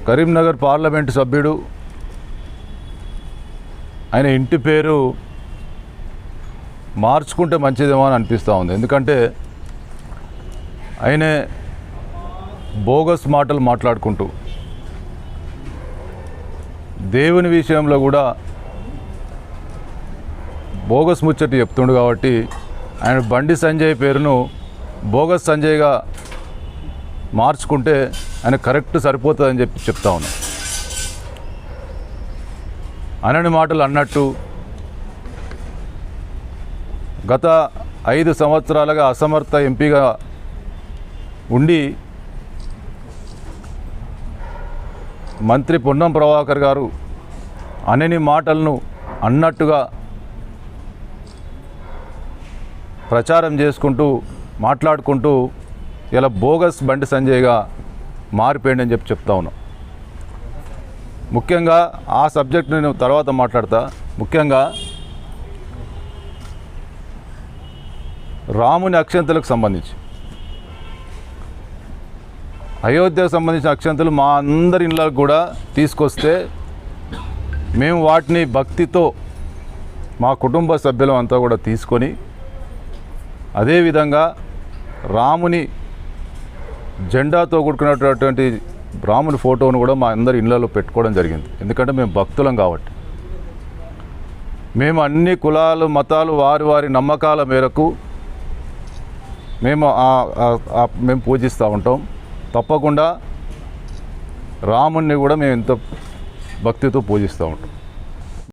Karimnagar parliament సభ్యుడు, ఆయన ఇంటి పేరు మార్చుకుంటే మంచిదేమో అని అనిపిస్తూ ఉంది. ఎందుకంటే ఆయనే బోగస్ మాటలు మాట్లాడుకుంటూ దేవుని విషయంలో కూడా బోగస్ ముచ్చట చెప్తుండు. కాబట్టి ఆయన బండి సంజయ్ పేరును బోగస్ సంజయ్గా మార్చుకుంటే ఆయన కరెక్ట్ సరిపోతుందని చెప్తా ఉన్నా. అనని మాటలు అన్నట్టు గత 5 సంవత్సరాలుగా అసమర్థ ఎంపీగా ఉండి మంత్రి పొన్నం ప్రభాకర్ గారు అనని మాటలను అన్నట్టుగా ప్రచారం చేసుకుంటూ మాట్లాడుకుంటూ ఇలా బోగస్ బండి సంజయ్గా మారిపోయిందని చెప్తా ఉన్నాం. ముఖ్యంగా ఆ సబ్జెక్ట్ నేను తర్వాత మాట్లాడతా. ముఖ్యంగా రాముని అక్షంతలకు సంబంధించి, అయోధ్యకు సంబంధించిన అక్షంతలు మా అందరి ఇళ్ళకు కూడా తీసుకొస్తే మేము వాటిని భక్తితో మా కుటుంబ సభ్యులం అంతా కూడా తీసుకొని అదేవిధంగా రాముని జెండాతో కూడుకున్నటువంటి రాముని ఫోటోను కూడా మా అందరి ఇళ్ళలో పెట్టుకోవడం జరిగింది. ఎందుకంటే మేము భక్తులం కాబట్టి. మేము అన్ని కులాలు మతాలు వారి నమ్మకాల మేరకు మేము పూజిస్తూ ఉంటాం. తప్పకుండా రాముణ్ణి కూడా మేము ఎంతో భక్తితో పూజిస్తూ ఉంటాం.